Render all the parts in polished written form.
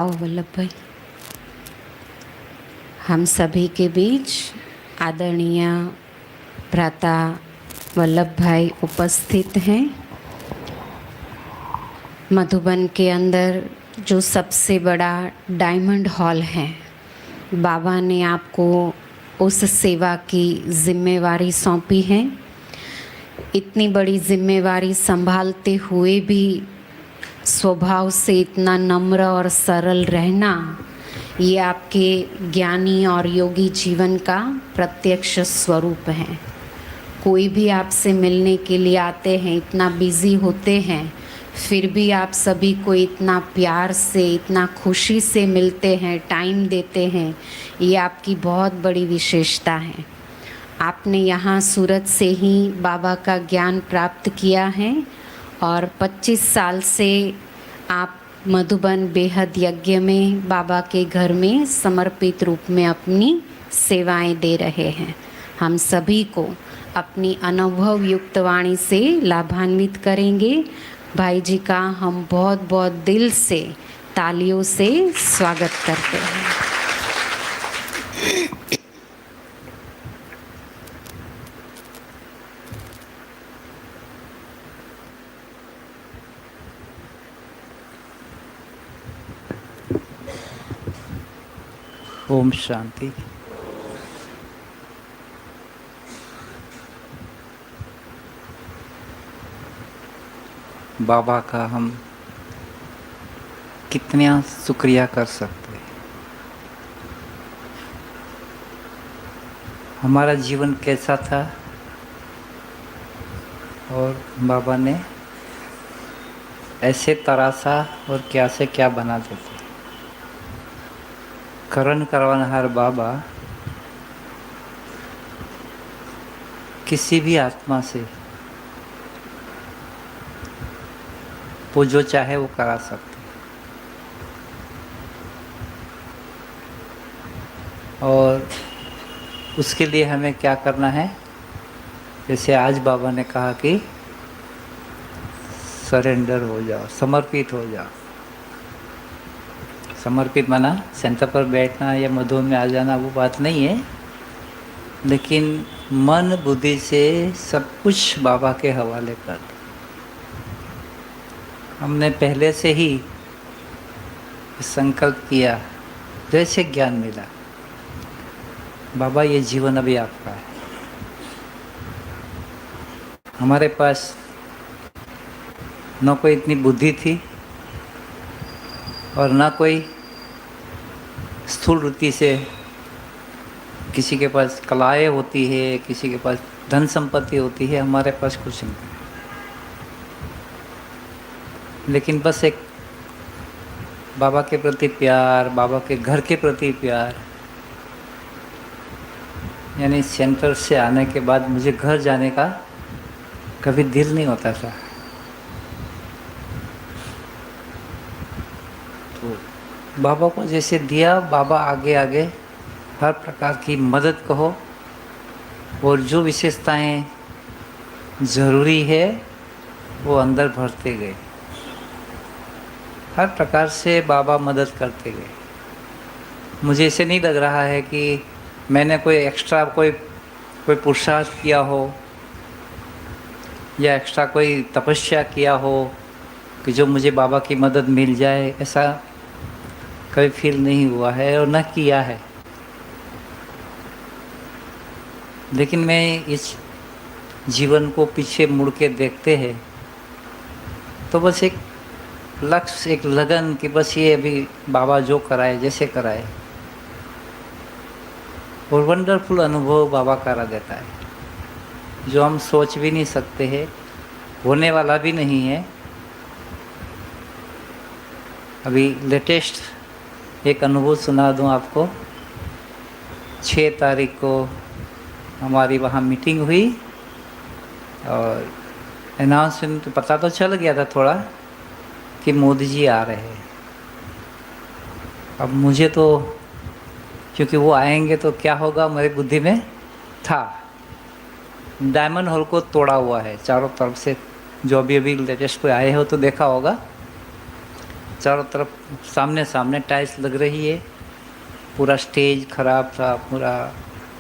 वल्लभ भाई, हम सभी के बीच आदरणीय भ्राता वल्लभ भाई उपस्थित हैं। मधुबन के अंदर जो सबसे बड़ा डायमंड हॉल है, बाबा ने आपको उस सेवा की जिम्मेवारी सौंपी है। इतनी बड़ी जिम्मेवारी संभालते हुए भी स्वभाव से इतना नम्र और सरल रहना, ये आपके ज्ञानी और योगी जीवन का प्रत्यक्ष स्वरूप है। कोई भी आपसे मिलने के लिए आते हैं, इतना बिजी होते हैं, फिर भी आप सभी को इतना प्यार से, इतना खुशी से मिलते हैं, टाइम देते हैं, ये आपकी बहुत बड़ी विशेषता है। आपने यहाँ सूरत से ही बाबा का ज्ञान प्राप्त किया है और 25 साल से आप मधुबन बेहद यज्ञ में बाबा के घर में समर्पित रूप में अपनी सेवाएं दे रहे हैं। हम सभी को अपनी अनुभव युक्त वाणी से लाभान्वित करेंगे। भाई जी का हम बहुत बहुत दिल से तालियों से स्वागत करते हैं। ओम शांति। बाबा का हम कितना शुक्रिया कर सकते हैं। हमारा जीवन कैसा था और बाबा ने ऐसे तराशा और क्या से क्या बना देते। करण करवानहार बाबा किसी भी आत्मा से वो जो चाहे वो करा सकते। और उसके लिए हमें क्या करना है, जैसे आज बाबा ने कहा कि सरेंडर हो जाओ, समर्पित हो जाओ। समर्पित माना सेंटर पर बैठना या मधुबन में आ जाना, वो बात नहीं है, लेकिन मन बुद्धि से सब कुछ बाबा के हवाले कर दो। हमने पहले से ही संकल्प किया, जैसे ज्ञान मिला, बाबा ये जीवन अभी आपका है। हमारे पास न कोई इतनी बुद्धि थी और ना कोई स्थूल वृत्ति से किसी के पास कलाएं होती है, किसी के पास धन संपत्ति होती है, हमारे पास कुछ नहीं। लेकिन बस एक बाबा के प्रति प्यार, बाबा के घर के प्रति प्यार। यानी सेंटर से आने के बाद मुझे घर जाने का कभी दिल नहीं होता था। तो बाबा को जैसे दिया, बाबा आगे आगे हर प्रकार की मदद कहो और जो विशेषताएं ज़रूरी है वो अंदर भरते गए। हर प्रकार से बाबा मदद करते गए। मुझे ऐसे नहीं लग रहा है कि मैंने कोई एक्स्ट्रा कोई पुरुषार्थ किया हो या एक्स्ट्रा कोई तपस्या किया हो कि जो मुझे बाबा की मदद मिल जाए, ऐसा कभी फील नहीं हुआ है और न किया है। लेकिन मैं इस जीवन को पीछे मुड़ के देखते हैं तो बस एक लक्ष्य, एक लगन कि बस ये अभी बाबा जो कराए, जैसे कराए, और वंडरफुल अनुभव बाबा करा देता है जो हम सोच भी नहीं सकते हैं, होने वाला भी नहीं है। अभी लेटेस्ट एक अनुभव सुना दूं आपको। 6 तारीख को हमारी वहाँ मीटिंग हुई और अनाउंसमेंट पता तो चल गया था थोड़ा कि मोदी जी आ रहे हैं। अब मुझे तो क्योंकि वो आएंगे तो क्या होगा, मेरी बुद्धि में था। डायमंड हॉल को तोड़ा हुआ है चारों तरफ से, जो अभी लेटेस्ट पे आए हो तो देखा होगा। चारों तरफ सामने सामने टाइल्स लग रही है, पूरा स्टेज खराब था, पूरा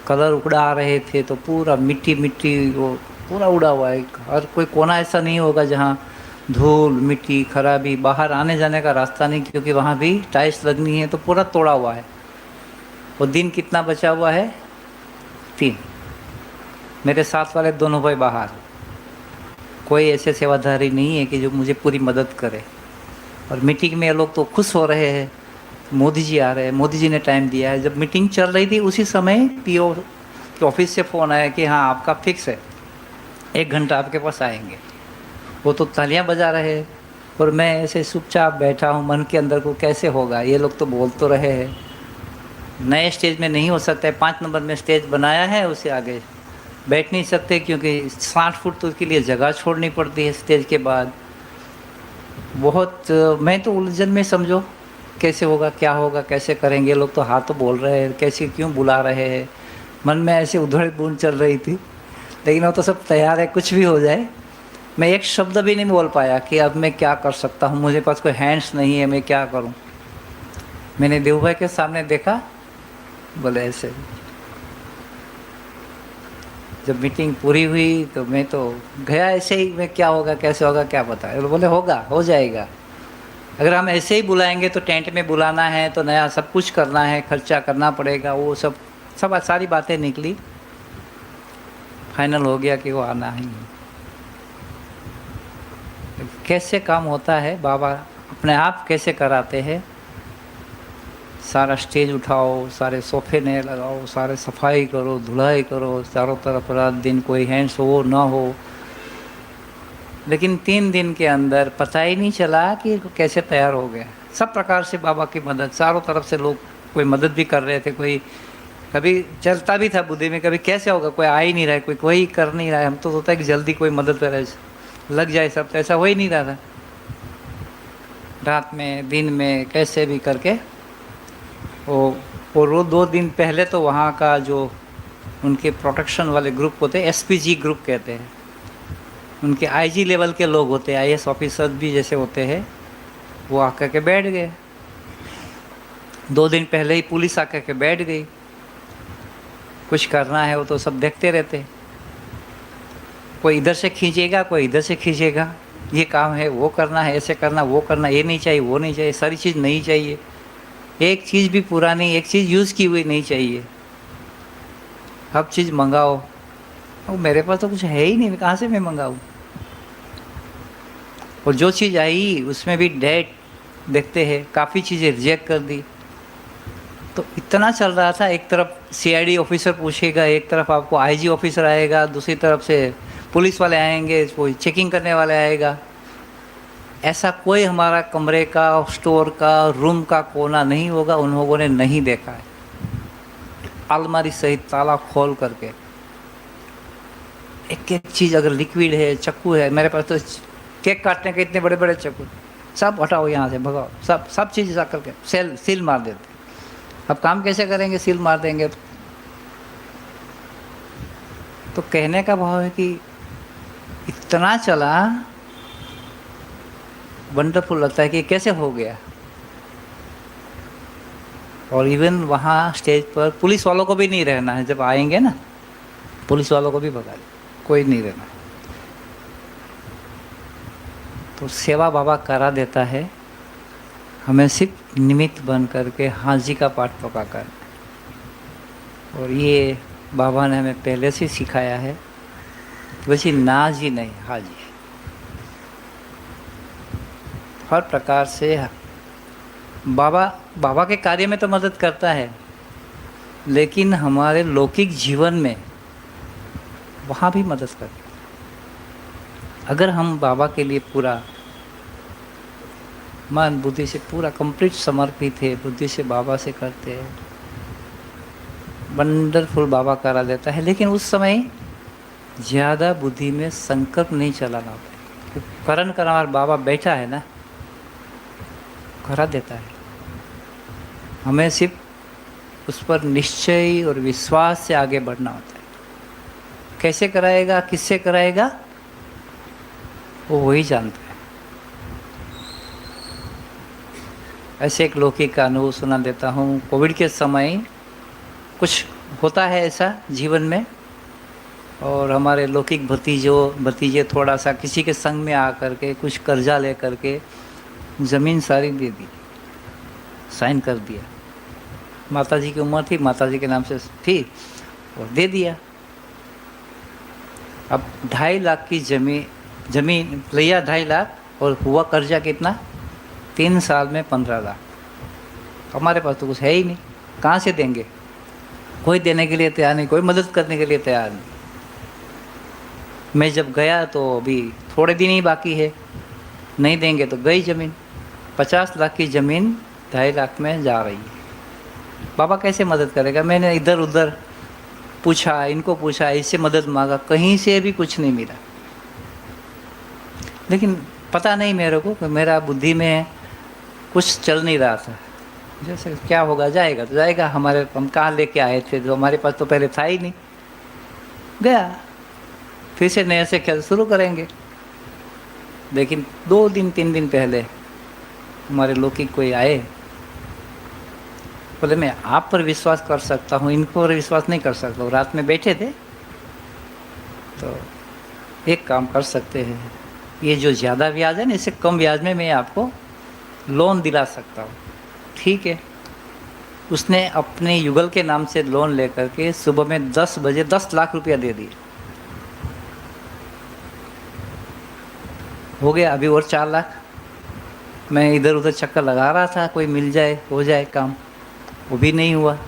कलर उड़ा रहे थे तो पूरा मिट्टी मिट्टी वो पूरा उड़ा हुआ है। और कोई कोना ऐसा नहीं होगा जहाँ धूल मिट्टी खराबी, बाहर आने जाने का रास्ता नहीं, क्योंकि वहाँ भी टाइल्स लगनी है तो पूरा तोड़ा हुआ है। और दिन कितना बचा हुआ है? 3। मेरे साथ वाले दोनों भाई बाहर, कोई ऐसे सेवाधारी नहीं है कि जो मुझे पूरी मदद करे। और मीटिंग में ये लोग तो खुश हो रहे हैं, मोदी जी आ रहे हैं, मोदी जी ने टाइम दिया है। जब मीटिंग चल रही थी उसी समय पीओ के ऑफिस से फ़ोन आया कि हाँ आपका फिक्स है, 1 घंटा आपके पास आएंगे। वो तो तालियां बजा रहे हैं और मैं ऐसे चुपचाप बैठा हूँ, मन के अंदर को कैसे होगा, ये लोग तो बोल तो रहे हैं, नए स्टेज में नहीं हो सकता है। 5 नंबर में स्टेज बनाया है, उससे आगे बैठ नहीं सकते क्योंकि 60 फुट तो उसके लिए जगह छोड़नी पड़ती है स्टेज के बाद। बहुत मैं तो उलझन में, समझो कैसे होगा, क्या होगा, कैसे करेंगे। लोग तो हाँ तो बोल रहे हैं, कैसे क्यों बुला रहे हैं। मन में ऐसे उधड़ बुन चल रही थी, लेकिन वो तो सब तैयार है, कुछ भी हो जाए। मैं एक शब्द भी नहीं बोल पाया कि अब मैं क्या कर सकता हूँ, मुझे पास कोई हैंड्स नहीं है, मैं क्या करूँ। मैंने देव भाई के सामने देखा, बोले ऐसे। जब मीटिंग पूरी हुई तो मैं तो गया ऐसे ही, मैं क्या होगा कैसे होगा क्या पता। बोले होगा, हो जाएगा। अगर हम ऐसे ही बुलाएंगे तो टेंट में बुलाना है तो नया सब कुछ करना है, खर्चा करना पड़ेगा, वो सब सारी बातें निकली। फाइनल हो गया कि वो आना ही है। कैसे काम होता है, बाबा अपने आप कैसे कराते हैं। सारा स्टेज उठाओ, सारे सोफे नए लगाओ, सारे सफाई करो, धुलाई करो, चारों तरफ रात दिन कोई हैंड्स हो ना हो। लेकिन 3 दिन के अंदर पता ही नहीं चला कि कैसे तैयार हो गया। सब प्रकार से बाबा की मदद, चारों तरफ से लोग कोई मदद भी कर रहे थे। कोई कभी चलता भी था बुद्धि में, कभी कैसे होगा, कोई आ ही नहीं रहा है, कोई कर नहीं रहा है। हम तो सोचता है कि जल्दी कोई मदद करे, लग जाए सब, तो ऐसा हो ही नहीं रहा था। रात में दिन में कैसे भी करके वो 2 दिन पहले तो वहाँ का जो उनके प्रोटेक्शन वाले ग्रुप होते हैं, एसपीजी ग्रुप कहते हैं, उनके आईजी लेवल के लोग होते हैं, आईएएस ऑफिसर भी जैसे होते हैं, वो आकर के बैठ गए। 2 दिन पहले ही पुलिस आकर के बैठ गई। कुछ करना है वो तो सब देखते रहते, कोई इधर से खींचेगा, कोई इधर से खींचेगा, ये काम है, वो करना है, ऐसे करना, वो करना, ये नहीं चाहिए, वो नहीं चाहिए, सारी चीज़ नहीं चाहिए, एक चीज़ भी पुरानी, एक चीज़ यूज़ की हुई नहीं चाहिए, हर चीज़ मंगाओ। और मेरे पास तो कुछ है ही नहीं, कहाँ से मैं मंगाऊँ। और जो चीज़ आई उसमें भी डेट देखते हैं, काफ़ी चीज़ें रिजेक्ट कर दी। तो इतना चल रहा था, एक तरफ सीआईडी ऑफिसर पूछेगा, एक तरफ आपको आईजी ऑफिसर आएगा, दूसरी तरफ से पुलिस वाले आएंगे, कोई चेकिंग करने वाले आएगा। ऐसा कोई हमारा कमरे का, स्टोर का, रूम का कोना नहीं होगा उन लोगों ने नहीं देखा है। अलमारी सहित ताला खोल करके एक एक चीज़, अगर लिक्विड है, चाकू है, मेरे पास तो केक काटने के इतने बड़े बड़े चाकू, सब हटाओ यहाँ से, भगाओ, सब चीज़ जा करके सील मार देते। अब काम कैसे करेंगे, सील मार देंगे। तो कहने का भाव है कि इतना चला, वंडरफुल लगता है कि कैसे हो गया। और इवन वहाँ स्टेज पर पुलिस वालों को भी नहीं रहना है, जब आएंगे ना पुलिस वालों को भी भगा दे, कोई नहीं रहना। तो सेवा बाबा करा देता है, हमें सिर्फ निमित्त बन करके हाजी का पाठ पका कर। और ये बाबा ने हमें पहले से सिखाया है, वैसे नाज ही नहीं, हाजी। हर प्रकार से बाबा के कार्य में तो मदद करता है, लेकिन हमारे लौकिक जीवन में वहाँ भी मदद करता है। अगर हम बाबा के लिए पूरा मन बुद्धि से पूरा कंप्लीट समर्पित है, बुद्धि से बाबा से करते हैं, वंडरफुल बाबा करा देता है। लेकिन उस समय ज़्यादा बुद्धि में संकल्प नहीं चलाना होता है। करण करवार बाबा बैठा है ना, करा देता है। हमें सिर्फ उस पर निश्चय और विश्वास से आगे बढ़ना होता है। कैसे कराएगा, किससे कराएगा, वो वही जानता है। ऐसे एक लौकिक का अनुभव सुना देता हूँ। कोविड के समय कुछ होता है ऐसा जीवन में, और हमारे लौकिक भतीजे थोड़ा सा किसी के संग में आकर के कुछ कर्जा ले करके ज़मीन सारी दे दी, साइन कर दिया। माताजी की उम्र थी, माताजी के नाम से थी और दे दिया। अब 2.5 लाख की जमीन लिया, 2.5 लाख, और हुआ कर्जा कितना? 3 साल में 15 लाख। हमारे पास तो कुछ है ही नहीं, कहाँ से देंगे? कोई देने के लिए तैयार नहीं, कोई मदद करने के लिए तैयार नहीं। मैं जब गया तो अभी थोड़े दिन ही बाकी है, नहीं देंगे तो गई ज़मीन। 50 लाख की ज़मीन 2.5 लाख में जा रही है। बाबा कैसे मदद करेगा? मैंने इधर उधर पूछा, इनको पूछा, इससे मदद मांगा, कहीं से भी कुछ नहीं मिला। लेकिन पता नहीं मेरे को कि मेरा बुद्धि में कुछ चल नहीं रहा था। जैसे क्या होगा, जाएगा तो जाएगा, हम कहाँ लेके आए थे, जो हमारे पास तो पहले था ही नहीं। गया, फिर से नए से खेल शुरू करेंगे। लेकिन 2 दिन 3 दिन पहले हमारे लौकिक कोई आए, बोले मैं आप पर विश्वास कर सकता हूँ, इनको पर विश्वास नहीं कर सकता हूँ। रात में बैठे थे तो एक काम कर सकते हैं, ये जो ज़्यादा ब्याज है ना, इससे कम ब्याज में मैं आपको लोन दिला सकता हूँ। ठीक है। उसने अपने युगल के नाम से लोन लेकर के सुबह में 10 बजे 10 लाख रुपया दे दिए। हो गया अभी और 4 लाख। मैं इधर उधर चक्कर लगा रहा था, कोई मिल जाए, हो जाए काम, वो भी नहीं हुआ।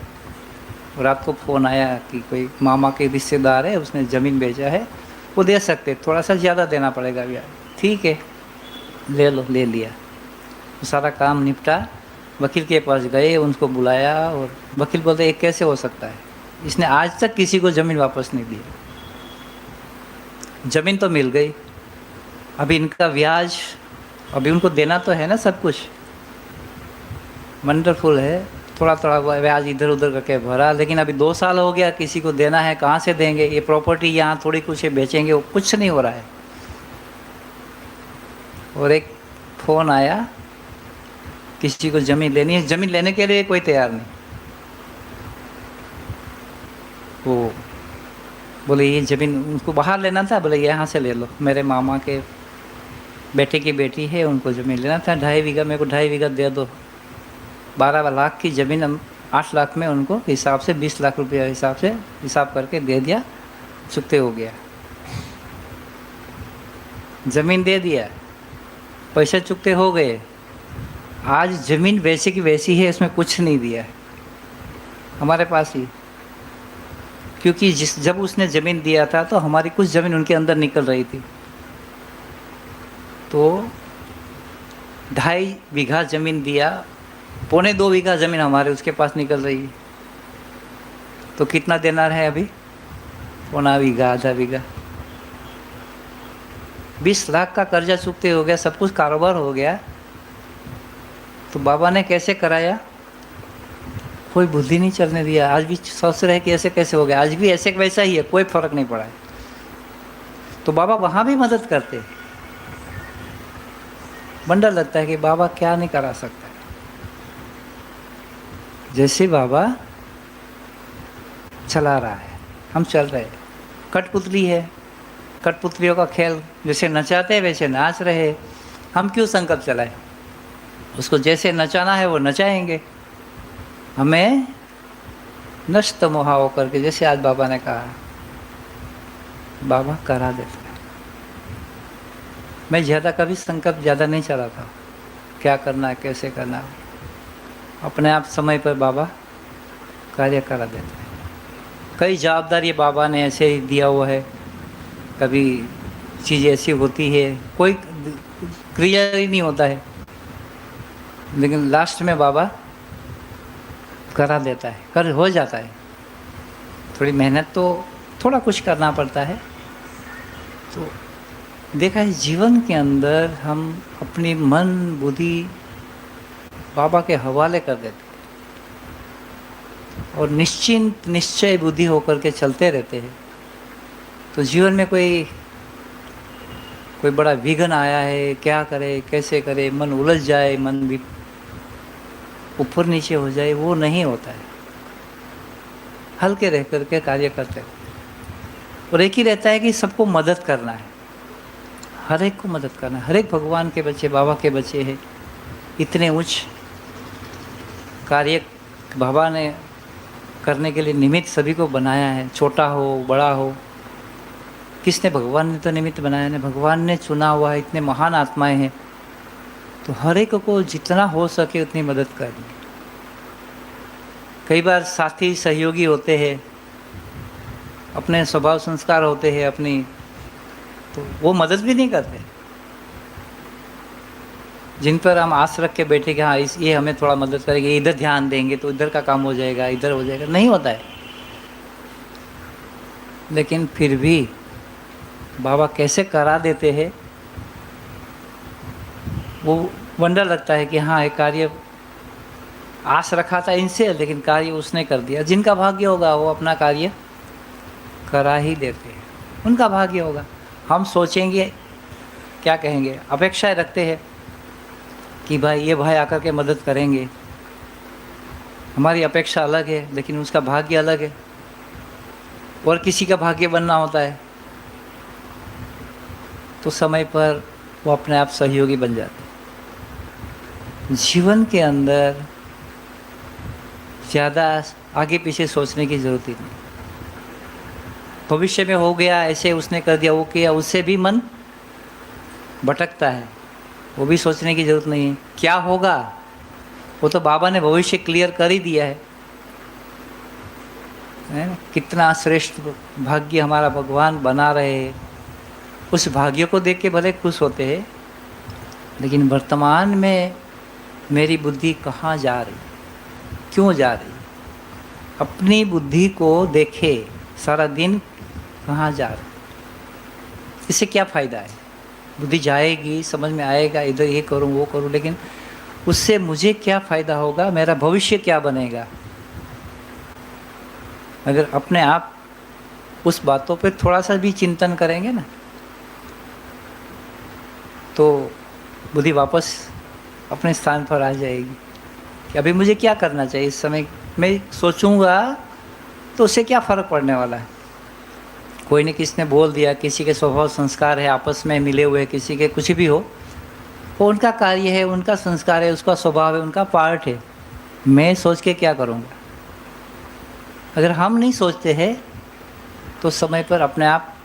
रात को फ़ोन आया कि कोई मामा के रिश्तेदार है, उसने ज़मीन बेचा है, वो दे सकते, थोड़ा सा ज़्यादा देना पड़ेगा भैया। ठीक है, ले लो, ले लिया। सारा काम निपटा, वकील के पास गए, उनको बुलाया, और वकील बोलते ये कैसे हो सकता है, इसने आज तक किसी को ज़मीन वापस नहीं दी। ज़मीन तो मिल गई, अभी इनका ब्याज, अभी उनको देना तो है ना सब कुछ। वंडरफुल है, थोड़ा थोड़ा ब्याज इधर उधर करके भरा, लेकिन अभी 2 साल हो गया, किसी को देना है, कहाँ से देंगे? ये प्रॉपर्टी यहाँ थोड़ी कुछ है, बेचेंगे, वो कुछ नहीं हो रहा है। और एक फ़ोन आया, किसी को ज़मीन लेनी है, ज़मीन लेने के लिए कोई तैयार नहीं। वो बोले ये ज़मीन उनको बाहर लेना था, बोले यहाँ से ले लो, मेरे मामा के बेटे की बेटी है, उनको ज़मीन लेना था 2.5 बीघा, मेरे को 2.5 बीघा दे दो। 12 लाख की ज़मीन हम 8 लाख में उनको हिसाब से 20 लाख रुपया हिसाब करके दे दिया, चुकते हो गया। ज़मीन दे दिया, पैसे चुकते हो गए। आज ज़मीन वैसे की वैसी है, इसमें कुछ नहीं दिया है हमारे पास ही, क्योंकि जब उसने ज़मीन दिया था तो हमारी कुछ ज़मीन उनके अंदर निकल रही थी। तो 2.5 बीघा ज़मीन दिया, 1.25 बीघा ज़मीन हमारे उसके पास निकल रही है। तो कितना देना है अभी? 1.25 बीघा, आधा बीघा, 20 लाख का कर्जा चुकते हो गया, सब कुछ कारोबार हो गया। तो बाबा ने कैसे कराया? कोई बुद्धि नहीं चलने दिया। आज भी सोच रहे कि ऐसे कैसे हो गया, आज भी ऐसे वैसा ही है, कोई फर्क नहीं पड़ा है। तो बाबा वहाँ भी मदद करते। बंडर लगता है कि बाबा क्या नहीं करा सकता। जैसे बाबा चला रहा है, हम चल रहे हैं। कठपुतली है, कठपुतलियों का खेल, जैसे नचाते हैं वैसे नाच रहे। हम क्यों संकल्प चलाएं? उसको जैसे नचाना है वो नचाएंगे। हमें नष्ट मोहा होकर के, जैसे आज बाबा ने कहा, बाबा करा देते हैं। मैं ज़्यादा कभी संकल्प ज़्यादा नहीं चलाता, क्या करना है, कैसे करना है, अपने आप समय पर बाबा कार्य करा देते हैं। कई जवाबदारी बाबा ने ऐसे ही दिया हुआ है, कभी चीज़ ऐसी होती है, कोई क्रिया ही नहीं होता है, लेकिन लास्ट में बाबा करा देता है, कर हो जाता है। थोड़ी मेहनत तो थोड़ा कुछ करना पड़ता है। तो देखा है जीवन के अंदर हम अपनी मन बुद्धि बाबा के हवाले कर देते हैं और निश्चिंत निश्चय बुद्धि होकर के चलते रहते हैं। तो जीवन में कोई बड़ा विघ्न आया है, क्या करे, कैसे करे, मन उलझ जाए, मन भी ऊपर नीचे हो जाए, वो नहीं होता है। हल्के रह करके कार्य करते हैं। और एक ही रहता है कि सबको मदद करना है, हर एक को मदद करना है। हर एक भगवान के बच्चे, बाबा के बच्चे हैं। इतने उच्च कार्य बाबा ने करने के लिए निमित्त सभी को बनाया है, छोटा हो बड़ा हो। किसने? भगवान ने तो निमित्त बनाया है, भगवान ने चुना हुआ है। इतने महान आत्माएं हैं, तो हर एक को जितना हो सके उतनी मदद करनी। कई बार साथी सहयोगी होते हैं, अपने स्वभाव संस्कार होते हैं अपनी, तो वो मदद भी नहीं करते। जिन पर हम आस रख के बैठे कि हाँ ये हमें थोड़ा मदद करेंगे, इधर ध्यान देंगे तो इधर का काम हो जाएगा, इधर हो जाएगा, नहीं होता है। लेकिन फिर भी बाबा कैसे करा देते हैं, वो वंडर लगता है कि हाँ ये कार्य आस रखा था इनसे, लेकिन कार्य उसने कर दिया। जिनका भाग्य होगा वो अपना कार्य करा ही देते हैं, उनका भाग्य होगा। हम सोचेंगे, क्या कहेंगे, अपेक्षाएं रखते हैं कि भाई ये भाई आकर के मदद करेंगे। हमारी अपेक्षा अलग है, लेकिन उसका भाग्य अलग है। और किसी का भाग्य बनना होता है तो समय पर वो अपने आप सहयोगी बन जाते हैं। जीवन के अंदर ज़्यादा आगे पीछे सोचने की ज़रूरत ही नहीं। भविष्य में हो गया ऐसे, उसने कर दिया, वो किया, उससे भी मन भटकता है। वो भी सोचने की ज़रूरत नहीं है क्या होगा, वो तो बाबा ने भविष्य क्लियर कर ही दिया है ना? कितना श्रेष्ठ भाग्य हमारा भगवान बना रहे हैं। उस भाग्य को देख के भले खुश होते हैं, लेकिन वर्तमान में मेरी बुद्धि कहाँ जा रही, क्यों जा रही? अपनी बुद्धि को देखे सारा दिन, कहाँ जा रही, इससे क्या फ़ायदा है? बुद्धि जाएगी, समझ में आएगा इधर ये करूँ वो करूँ, लेकिन उससे मुझे क्या फ़ायदा होगा, मेरा भविष्य क्या बनेगा? अगर अपने आप उस बातों पे थोड़ा सा भी चिंतन करेंगे ना, तो बुद्धि वापस अपने स्थान पर आ जाएगी कि अभी मुझे क्या करना चाहिए। इस समय मैं सोचूंगा तो उससे क्या फ़र्क पड़ने वाला है? कोई ने किसने बोल दिया, किसी के स्वभाव संस्कार है, आपस में मिले हुए, किसी के कुछ भी हो, वो उनका कार्य है, उनका संस्कार है, उसका स्वभाव है, उनका पार्ट है। मैं सोच के क्या करूँगा? अगर हम नहीं सोचते हैं तो समय पर अपने आप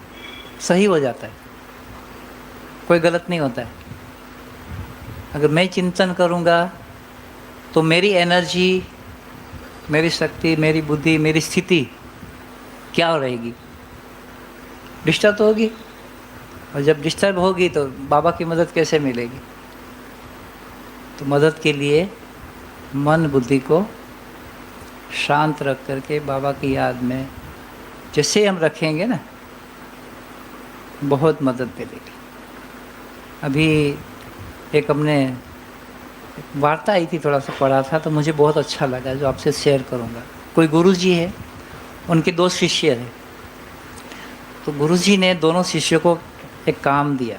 सही हो जाता है, कोई गलत नहीं होता है। अगर मैं चिंतन करूँगा तो मेरी एनर्जी, मेरी शक्ति, मेरी बुद्धि, मेरी स्थिति क्या रहेगी? डिस्टर्ब तो होगी। और जब डिस्टर्ब होगी तो बाबा की मदद कैसे मिलेगी? तो मदद के लिए मन बुद्धि को शांत रख करके बाबा की याद में जैसे हम रखेंगे ना, बहुत मदद मिलेगी। अभी एक हमने वार्ता आई थी, थोड़ा सा पढ़ा था तो मुझे बहुत अच्छा लगा, जो आपसे शेयर करूँगा। कोई गुरुजी है, उनके 2 शिष्य हैं। तो गुरुजी ने दोनों शिष्यों को एक काम दिया,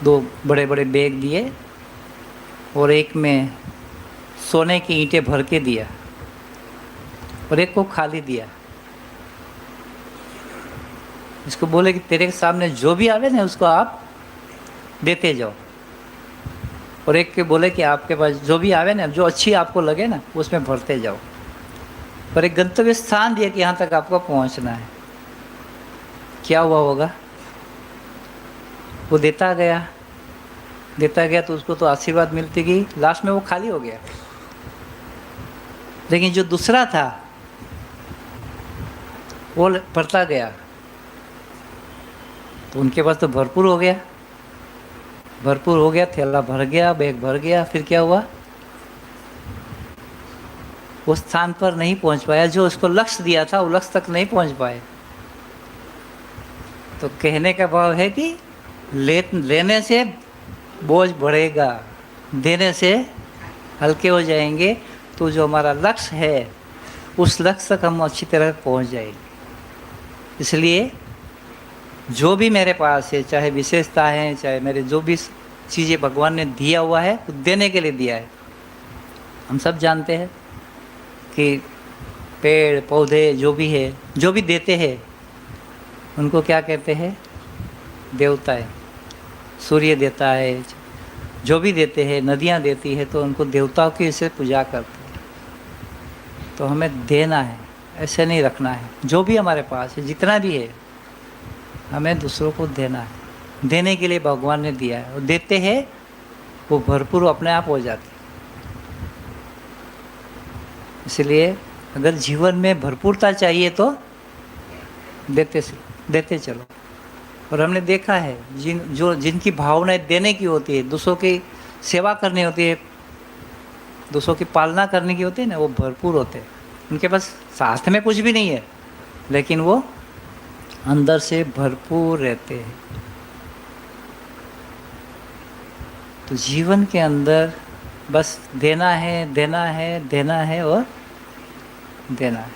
2 बड़े बड़े बैग दिए और एक में सोने की ईंटें भर के दिया और एक को खाली दिया। इसको बोले कि तेरे सामने जो भी आवे ना उसको आप देते जाओ, और एक के बोले कि आपके पास जो भी आवे ना, जो अच्छी आपको लगे ना, उसमें भरते जाओ। और एक गंतव्य स्थान दिया कि यहाँ तक आपको पहुँचना है। क्या हुआ होगा? वो देता गया तो उसको तो आशीर्वाद मिलती गई, लास्ट में वो खाली हो गया। लेकिन जो दूसरा था वो भरता गया, तो उनके पास तो भरपूर हो गया, थैला भर गया, बैग भर गया। फिर क्या हुआ? उस स्थान पर नहीं पहुंच पाया, जो उसको लक्ष्य दिया था वो लक्ष्य तक नहीं पहुंच पाए। तो कहने का भाव है कि लेने से बोझ बढ़ेगा, देने से हल्के हो जाएंगे। तो जो हमारा लक्ष्य है उस लक्ष्य तक हम अच्छी तरह पहुंच जाएंगे। इसलिए जो भी मेरे पास है, चाहे विशेषता है, चाहे मेरे जो भी चीज़ें भगवान ने दिया हुआ है, वो देने के लिए दिया है। हम सब जानते हैं कि पेड़ पौधे जो भी है, जो भी देते हैं उनको क्या कहते हैं? देवता है। सूर्य देता है, जो भी देते हैं, नदियाँ देती है, तो उनको देवताओं की इसे पूजा करते हैं। तो हमें देना है, ऐसे नहीं रखना है। जो भी हमारे पास है, जितना भी है, हमें दूसरों को देना है। देने के लिए भगवान ने दिया है, और देते हैं वो भरपूर अपने आप हो जाती है। इसलिए अगर जीवन में भरपूरता चाहिए तो देते चलो। और हमने देखा है जिनकी भावनाएं देने की होती है, दूसरों की सेवा करनी होती है, दूसरों की पालना करने की होती है ना, वो भरपूर होते हैं। उनके पास साथ में कुछ भी नहीं है, लेकिन वो अंदर से भरपूर रहते हैं। तो जीवन के अंदर बस देना है, देना है, देना है और देना है।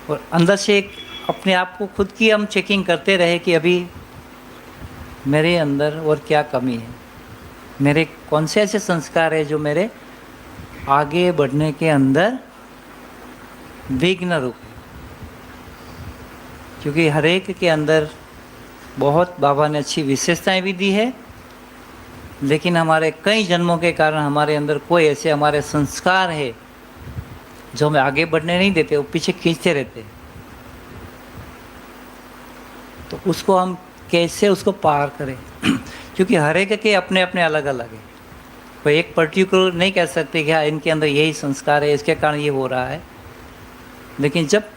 और अंदर से एक अपने आप को खुद की हम चेकिंग करते रहे कि अभी मेरे अंदर और क्या कमी है, मेरे कौन से ऐसे संस्कार है जो मेरे आगे बढ़ने के अंदर विघ्न रूप है। क्योंकि हर एक के अंदर बहुत बाबा ने अच्छी विशेषताएं भी दी है, लेकिन हमारे कई जन्मों के कारण हमारे अंदर कोई ऐसे हमारे संस्कार है जो हमें आगे बढ़ने नहीं देते, वो पीछे खींचते रहते हैं। तो उसको हम कैसे उसको पार करें? क्योंकि हर एक के अपने अपने अलग अलग है। कोई एक पर्टिकुलर नहीं कह सकते कि हाँ इनके अंदर यही संस्कार है, इसके कारण ये हो रहा है। लेकिन जब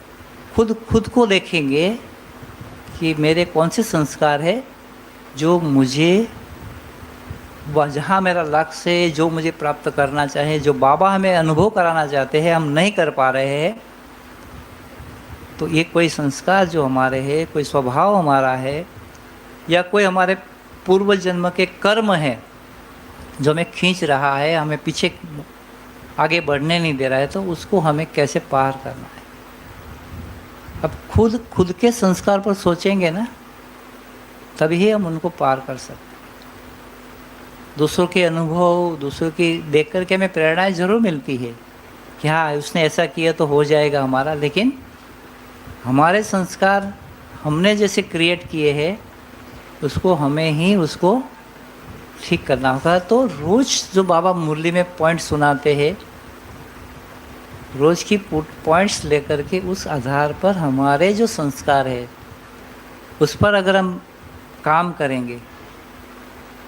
खुद को देखेंगे कि मेरे कौन से संस्कार है जो मुझे जहाँ मेरा लक्ष्य है, जो मुझे प्राप्त करना चाहे, जो बाबा हमें अनुभव कराना चाहते हैं, हम नहीं कर पा रहे हैं, तो ये कोई संस्कार जो हमारे है, कोई स्वभाव हमारा है, या कोई हमारे पूर्व जन्म के कर्म है जो हमें खींच रहा है, हमें पीछे आगे बढ़ने नहीं दे रहा है, तो उसको हमें कैसे पार करना है। अब खुद के संस्कार पर सोचेंगे ना, तभी हम उनको पार कर सकते हैं। दूसरों के अनुभव, दूसरों की देख कर के हमें प्रेरणाएं ज़रूर मिलती है कि हाँ उसने ऐसा किया तो हो जाएगा हमारा, लेकिन हमारे संस्कार हमने जैसे क्रिएट किए हैं उसको हमें ही उसको ठीक करना होगा। तो रोज़ जो बाबा मुरली में पॉइंट सुनाते हैं, रोज़ की पॉइंट्स लेकर के उस आधार पर हमारे जो संस्कार है उस पर अगर हम काम करेंगे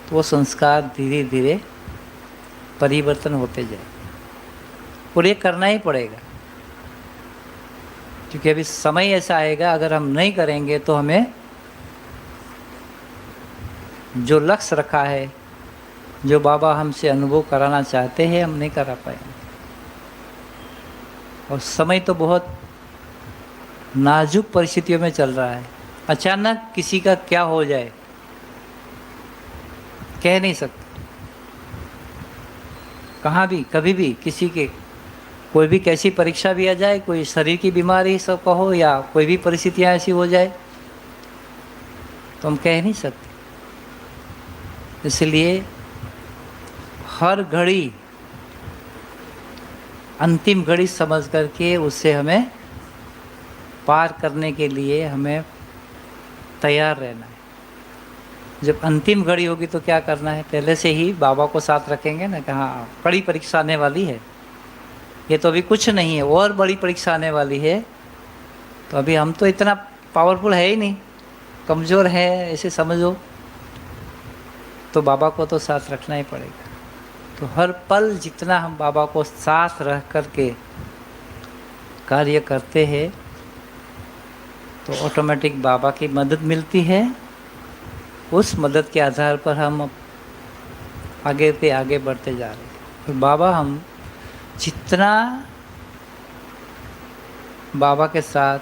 तो वो संस्कार धीरे धीरे परिवर्तन होते जाए। और ये करना ही पड़ेगा, क्योंकि अभी समय ऐसा आएगा अगर हम नहीं करेंगे तो हमें जो लक्ष्य रखा है, जो बाबा हमसे अनुभव कराना चाहते हैं, हम नहीं करा पाएंगे। और समय तो बहुत नाजुक परिस्थितियों में चल रहा है। अचानक किसी का क्या हो जाए कह नहीं सकते। कहाँ भी कभी भी किसी के कोई भी कैसी परीक्षा भी आ जाए, कोई शरीर की बीमारी सब कहो या कोई भी परिस्थितियाँ ऐसी हो जाए तो हम कह नहीं सकते। इसलिए हर घड़ी अंतिम घड़ी समझ करके उससे हमें पार करने के लिए हमें तैयार रहना है। जब अंतिम घड़ी होगी तो क्या करना है, पहले से ही बाबा को साथ रखेंगे ना कि हाँ बड़ी परीक्षा आने वाली है, ये तो अभी कुछ नहीं है, और बड़ी परीक्षा आने वाली है। तो अभी हम तो इतना पावरफुल है ही नहीं, कमज़ोर है ऐसे समझो। तो बाबा को तो साथ रखना ही पड़ेगा। तो हर पल जितना हम बाबा को साथ रह कर के कार्य करते हैं तो ऑटोमेटिक बाबा की मदद मिलती है। उस मदद के आधार पर हम आगे पे आगे बढ़ते जा रहे हैं। और बाबा हम जितना बाबा के साथ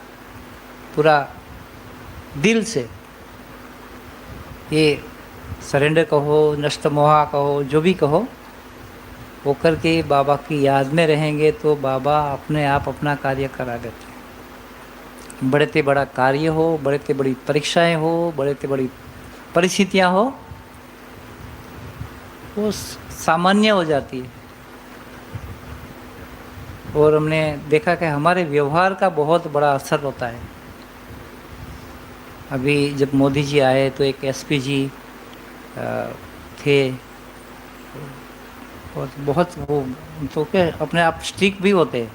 पूरा दिल से ये सरेंडर कहो, नष्ट मोहा कहो, जो भी कहो, वो करके बाबा की याद में रहेंगे तो बाबा अपने आप अपना कार्य करा देते हैं। बड़े से बड़ा कार्य हो, बड़े से बड़ी परीक्षाएं हो, बड़े से बड़ी परिस्थितियां हो, वो सामान्य हो जाती है। और हमने देखा कि हमारे व्यवहार का बहुत बड़ा असर होता है। अभी जब मोदी जी आए तो एक एसपी जी थे, और बहुत वो तो क्या अपने आप स्ट्रिक्ट भी होते हैं।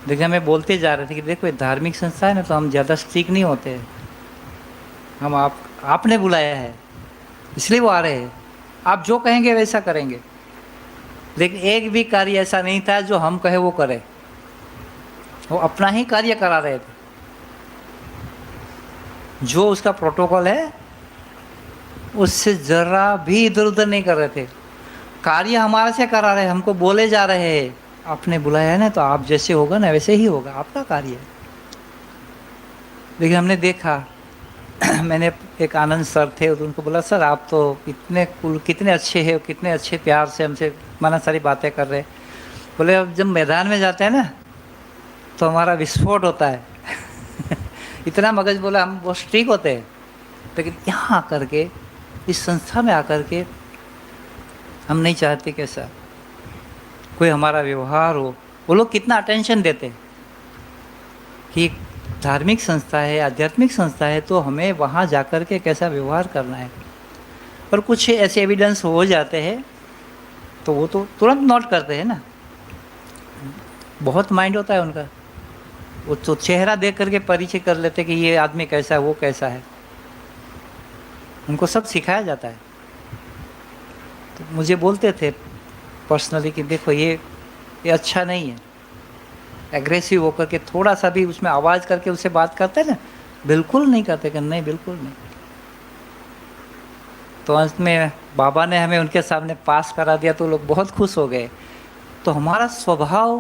देखिए हमें बोलते जा रहे थे कि देखो ये धार्मिक संस्था है ना, तो हम ज़्यादा स्ट्रिक्ट नहीं होते, हम आपने बुलाया है इसलिए वो आ रहे हैं, आप जो कहेंगे वैसा करेंगे। लेकिन एक भी कार्य ऐसा नहीं था जो हम कहे वो करे, वो अपना ही कार्य करा रहे थे। जो उसका प्रोटोकॉल है उससे ज़रा भी इधर उधर नहीं कर रहे थे। कार्य हमारे से करा रहे, हमको बोले जा रहे हैं आपने बुलाया है ना, तो आप जैसे होगा ना वैसे ही होगा, आपका कार्य है। लेकिन हमने देखा मैंने एक आनंद सर थे, तो उनको बोला सर आप तो इतने कुल कितने अच्छे हैं, कितने अच्छे प्यार से हमसे माना सारी बातें कर रहे। बोले अब जब मैदान में जाते हैं ना तो हमारा विस्फोट होता है इतना मगज बोला, हम बहुत स्ट्रिक होते हैं, लेकिन यहाँ आकर के इस संस्था में आकर के हम नहीं चाहते कैसा कोई हमारा व्यवहार हो। वो लोग कितना अटेंशन देते हैं कि धार्मिक संस्था है, आध्यात्मिक संस्था है, तो हमें वहाँ जाकर के कैसा व्यवहार करना है। पर कुछ ऐसे एविडेंस हो जाते हैं तो वो तो तुरंत नोट करते हैं ना, बहुत माइंड होता है उनका, वो तो चेहरा देख करके परिचय कर लेते कि ये आदमी कैसा है, वो कैसा है, उनको सब सिखाया जाता है। तो मुझे बोलते थे पर्सनली कि देखो ये अच्छा नहीं है, एग्रेसिव होकर के थोड़ा सा भी उसमें आवाज़ करके उससे बात करते ना, बिल्कुल नहीं करते कि नहीं बिल्कुल नहीं। तो अंत में बाबा ने हमें उनके सामने पास करा दिया तो लोग बहुत खुश हो गए। तो हमारा स्वभाव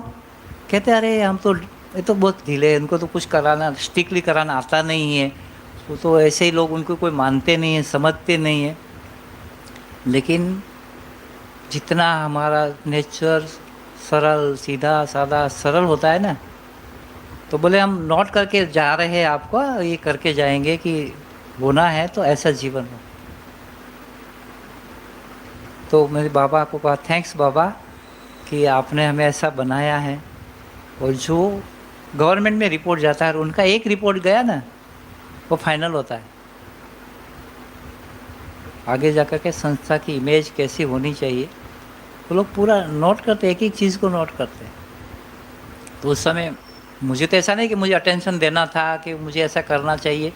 कहते अरे हम तो ये तो बहुत ढीले हैं, उनको तो कुछ कराना स्ट्रिक्टली कराना आता नहीं है, वो तो ऐसे ही लोग उनको कोई मानते नहीं है, समझते नहीं है। लेकिन जितना हमारा नेचर सरल सीधा सादा सरल होता है ना, तो बोले हम नोट करके जा रहे हैं, आपको ये करके जाएंगे कि होना है तो ऐसा जीवन हो। तो मेरे बाबा को कहा थैंक्स बाबा कि आपने हमें ऐसा बनाया है। और जो गवर्नमेंट में रिपोर्ट जाता है, उनका एक रिपोर्ट गया ना वो फाइनल होता है, आगे जाकर के संस्था की इमेज कैसी होनी चाहिए वो लोग पूरा नोट करते, एक एक चीज़ को नोट करते। तो उस समय मुझे तो ऐसा नहीं कि मुझे अटेंशन देना था कि मुझे ऐसा करना चाहिए,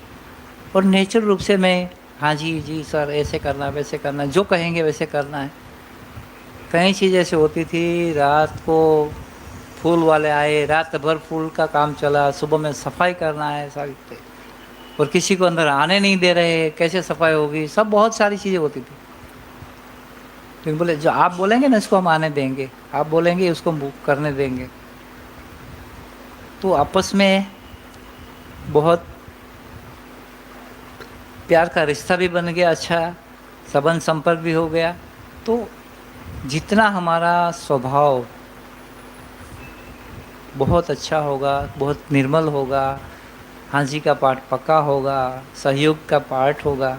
और नेचुरल रूप से मैं हाँ जी जी सर ऐसे करना वैसे करना, जो कहेंगे वैसे करना है। कई चीज़ ऐसे होती थी, रात को फूल वाले आए, रात भर फूल का काम चला, सुबह में सफाई करना है सारी, और किसी को अंदर आने नहीं दे रहे, कैसे सफाई होगी, सब बहुत सारी चीज़ें होती थी। लेकिन बोले जो आप बोलेंगे ना इसको हम आने देंगे, आप बोलेंगे उसको करने देंगे। तो आपस में बहुत प्यार का रिश्ता भी बन गया, अच्छा संबंध संपर्क भी हो गया। तो जितना हमारा स्वभाव बहुत अच्छा होगा, बहुत निर्मल होगा, हाँ जी का पाठ पक्का होगा, सहयोग का पाठ होगा,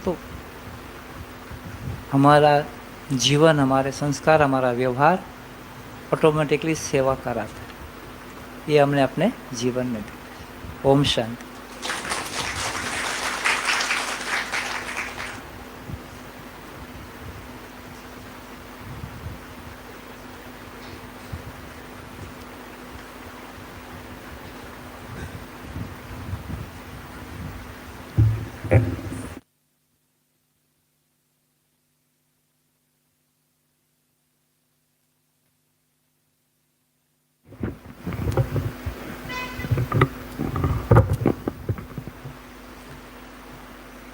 तो हमारा जीवन, हमारे संस्कार, हमारा व्यवहार ऑटोमेटिकली सेवा कराता है। ये हमने अपने जीवन में देखा। ओम शांति।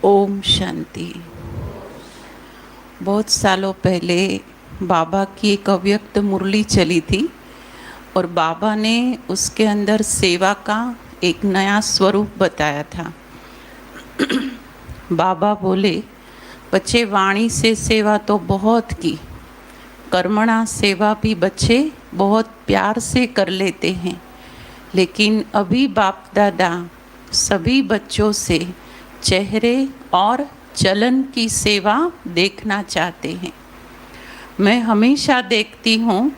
ओम शांति। बहुत सालों पहले बाबा की एक अव्यक्त मुरली चली थी और बाबा ने उसके अंदर सेवा का एक नया स्वरूप बताया था। बाबा बोले बच्चे वाणी से सेवा तो बहुत की, कर्मणा सेवा भी बच्चे बहुत प्यार से कर लेते हैं, लेकिन अभी बाप दादा सभी बच्चों से चेहरे और चलन की सेवा देखना चाहते हैं। मैं हमेशा देखती हूँ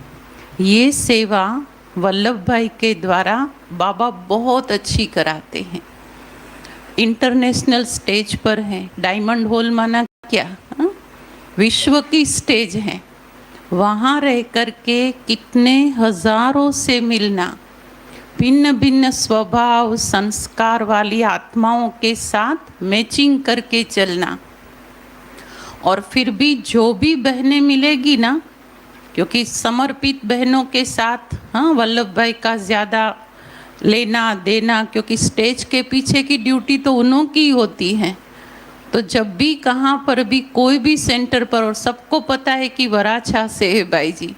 ये सेवा वल्लभ भाई के द्वारा बाबा बहुत अच्छी कराते हैं। इंटरनेशनल स्टेज पर हैं, डायमंड हॉल माना क्या, हाँ? विश्व की स्टेज है। वहाँ रह कर के कितने हजारों से मिलना, भिन्न भिन्न स्वभाव संस्कार वाली आत्माओं के साथ मैचिंग करके चलना, और फिर भी जो भी बहनें मिलेगी ना, क्योंकि समर्पित बहनों के साथ हाँ वल्लभ भाई का ज़्यादा लेना देना, क्योंकि स्टेज के पीछे की ड्यूटी तो उन्हों की होती है। तो जब भी कहाँ पर भी कोई भी सेंटर पर, और सबको पता है कि वराछा से है भाई जी,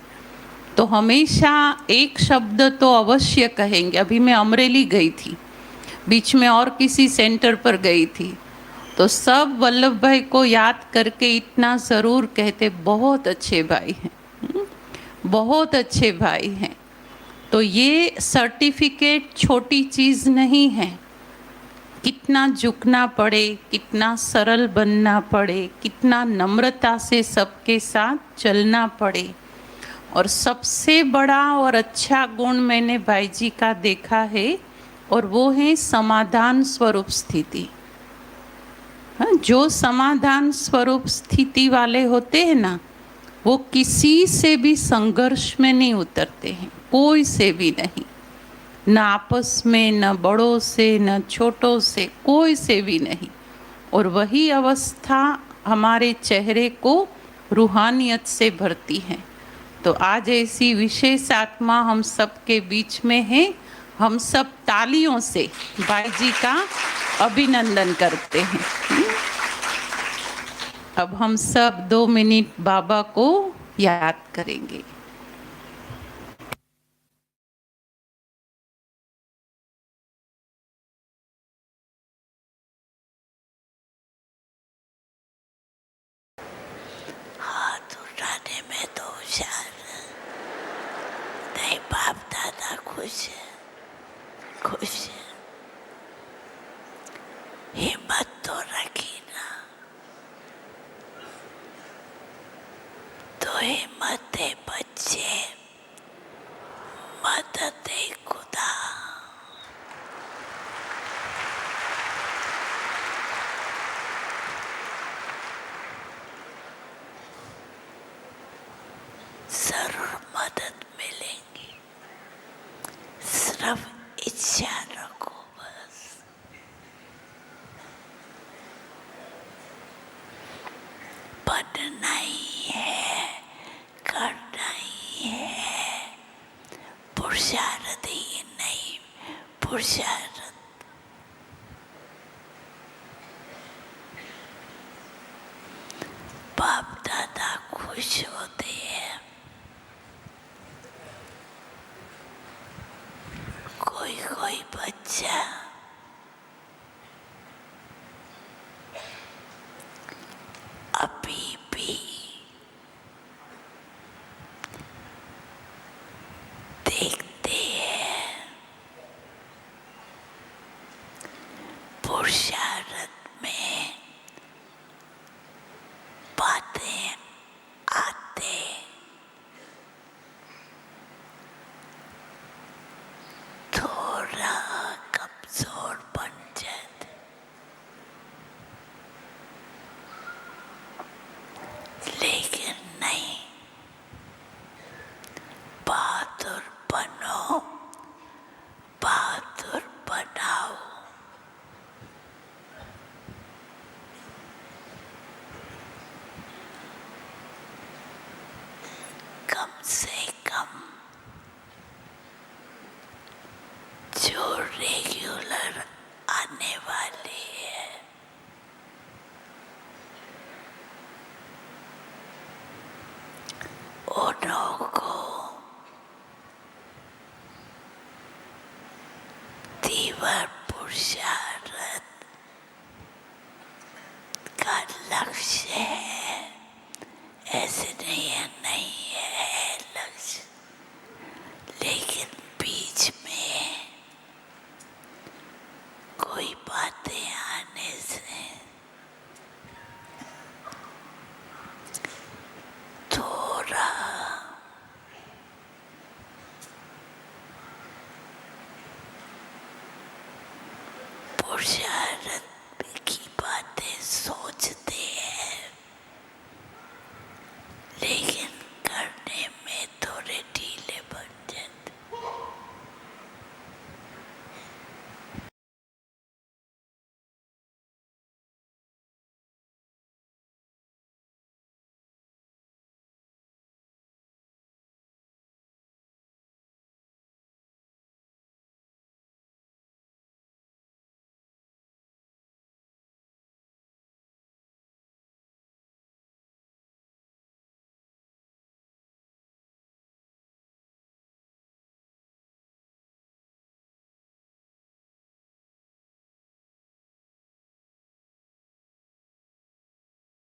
तो हमेशा एक शब्द तो अवश्य कहेंगे। अभी मैं अमरेली गई थी, बीच में और किसी सेंटर पर गई थी, तो सब वल्लभ भाई को याद करके इतना ज़रूर कहते, बहुत अच्छे भाई हैं, बहुत अच्छे भाई हैं। तो ये सर्टिफिकेट छोटी चीज़ नहीं है। कितना झुकना पड़े, कितना सरल बनना पड़े, कितना नम्रता से सबके साथ चलना पड़े। और सबसे बड़ा और अच्छा गुण मैंने भाई जी का देखा है, और वो है समाधान स्वरूप स्थिति। हाँ, जो समाधान स्वरूप स्थिति वाले होते हैं ना, वो किसी से भी संघर्ष में नहीं उतरते हैं, कोई से भी नहीं, न आपस में, न बड़ों से, न छोटों से, कोई से भी नहीं। और वही अवस्था हमारे चेहरे को रूहानियत से भरती है। तो आज ऐसी विशेष आत्मा हम सब के बीच में है। हम सब तालियों से भाई जी का अभिनंदन करते हैं। अब हम सब 2 मिनट बाबा को याद करेंगे। हाथ उठाने में तो होशियार नहीं, बाप दादा खुश है, खुश है। हिम्मत तो रखी ना, तो हिम्मत दे बच्चे, मदद दे खुदा। जरूर मदद मिलेगी, सिर्फ इच्छा रखो बस। पढ़ना ही है, करना ही है, पुरुषार्थ ही नहीं, पुरुषार्थ। बाप दादा खुश होते हैं। कोई कोई बच्चा अभी भी देखते हैं, पुरुषार्थ में बातें आते, थोड़ा कमजोर बन जाते, लेकिन नहीं, बहादुर बनो, बहादुर बनाओ। कम से कम जो रेगुलर आने वाले हैं, उन्हों को तीव्र पुरुषार्थ का लक्ष्य है। ऐसे नहीं है, नहीं है लक्ष्य, लेकिन बीच में कोई बातें आने से थोड़ा पुरुषार्थ की बातें सुन